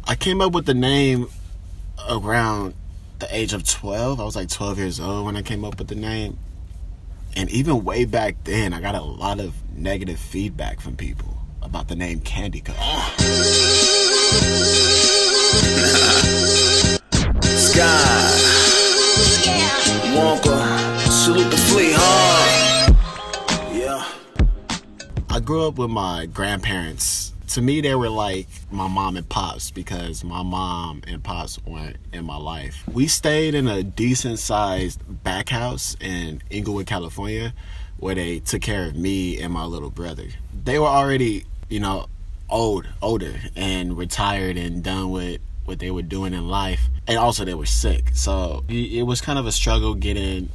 I came up with the name around the age of 12. I was like 12 years old when I came up with the name. And even way back then, I got a lot of negative feedback from people about the name Candi Co. Sky, Walker, salute the fleet, yeah. I grew up with my grandparents. To me, they were like my mom and pops because my mom and pops weren't in my life. We stayed in a decent-sized back house in Inglewood, California, where they took care of me and my little brother. They were already, older and retired and done with what they were doing in life. And also they were sick. So it was kind of a struggle getting,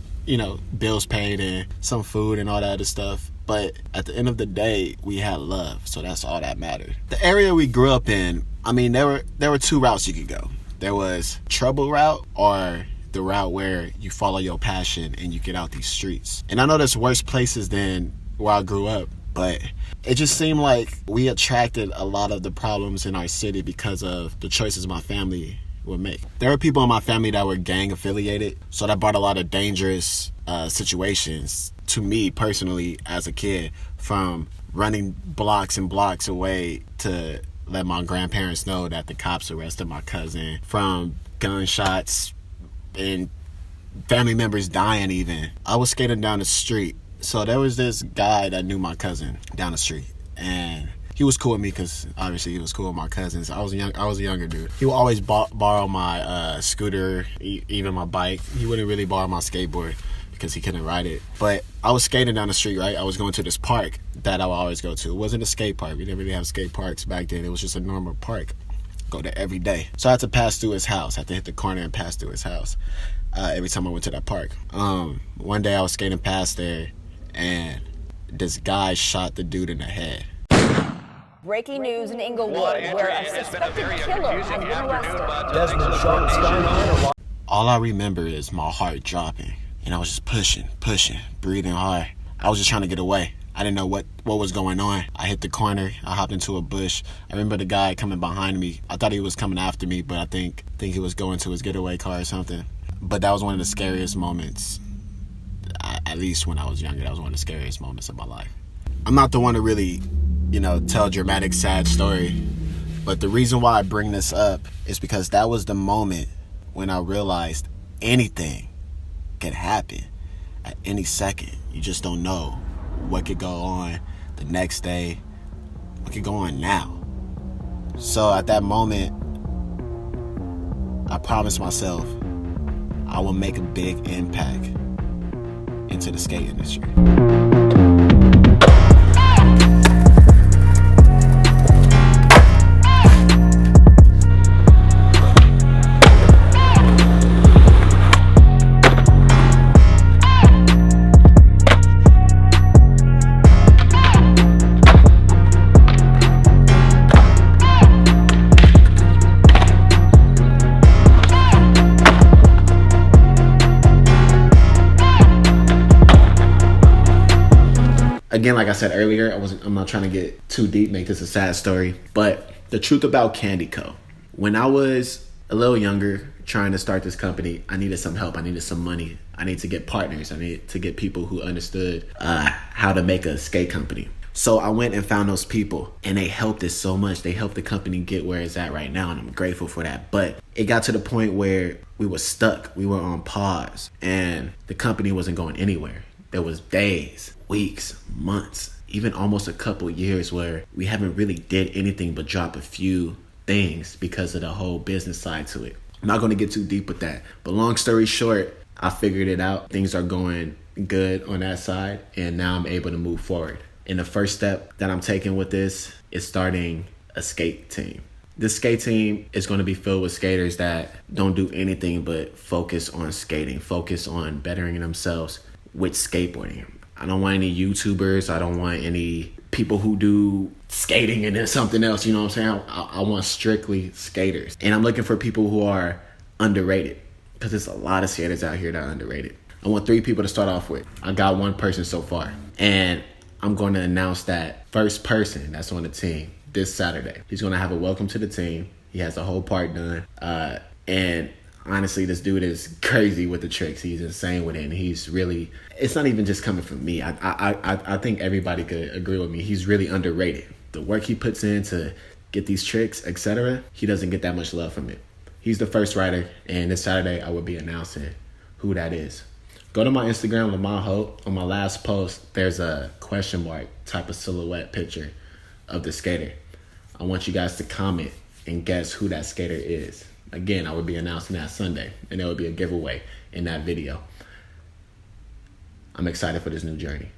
bills paid and some food and all that other stuff. But at the end of the day, we had love, so that's all that mattered. The area we grew up in, there were two routes you could go. There was trouble route or the route where you follow your passion and you get out these streets. And I know there's worse places than where I grew up, but it just seemed like we attracted a lot of the problems in our city because of the choices my family would make. There were people in my family that were gang affiliated, so that brought a lot of dangerous situations to me personally as a kid, from running blocks and blocks away to let my grandparents know that the cops arrested my cousin, from gunshots and family members dying even. I was skating down the street. So there was this guy that knew my cousin down the street, and he was cool with me because obviously he was cool with my cousins. I was a younger dude. He would always borrow my scooter, even my bike. He wouldn't really borrow my skateboard because he couldn't ride it. But I was skating down the street, right? I was going to this park that I would always go to. It wasn't a skate park. We didn't really have skate parks back then. It was just a normal park. Go there every day. So I had to pass through his house. I had to hit the corner and pass through his house every time I went to that park. One day I was skating past there, and this guy shot the dude in the head. Breaking news in Inglewood, where a suspected killer has been arrested. All I remember is my heart dropping, and I was just pushing, breathing hard. I was just trying to get away. I didn't know what was going on. I hit the corner. I hopped into a bush. I remember the guy coming behind me. I thought he was coming after me, but I think he was going to his getaway car or something. But that was one of the scariest moments. At least when I was younger, that was one of the scariest moments of my life. I'm not the one to really, tell a dramatic, sad story. But the reason why I bring this up is because that was the moment when I realized anything can happen at any second. You just don't know what could go on the next day, what could go on now. So at that moment, I promised myself I will make a big impact into the skate industry. Again, like I said earlier, I'm not trying to get too deep, make this a sad story, but the truth about Candi Co. When I was a little younger, trying to start this company, I needed some help. I needed some money. I needed to get partners. I needed to get people who understood how to make a skate company. So I went and found those people, and they helped us so much. They helped the company get where it's at right now, and I'm grateful for that. But it got to the point where we were stuck. We were on pause, and the company wasn't going anywhere. There was days, weeks, months, even almost a couple years where we haven't really did anything but drop a few things because of the whole business side to it. I'm not going to get too deep with that, but long story short, I figured it out. Things are going good on that side, and now I'm able to move forward. And the first step that I'm taking with this is starting a skate team. This skate team is going to be filled with skaters that don't do anything but focus on skating, focus on bettering themselves with skateboarding. I don't want any YouTubers. I don't want any people who do skating and then something else. You know what I'm saying? I want strictly skaters. And I'm looking for people who are underrated, because there's a lot of skaters out here that are underrated. I want 3 people to start off with. I got 1 person so far. And I'm going to announce that first person that's on the team this Saturday. He's going to have a welcome to the team. He has the whole part done. And honestly, this dude is crazy with the tricks. He's insane with it. And he's really, it's not even just coming from me. I think everybody could agree with me. He's really underrated. The work he puts in to get these tricks, etc., he doesn't get that much love from it. He's the first rider, and this Saturday I will be announcing who that is. Go to my Instagram, Lamont Holt. On my last post, there's a question mark type of silhouette picture of the skater. I want you guys to comment and guess who that skater is. Again, I will be announcing that Sunday, and there will be a giveaway in that video. I'm excited for this new journey.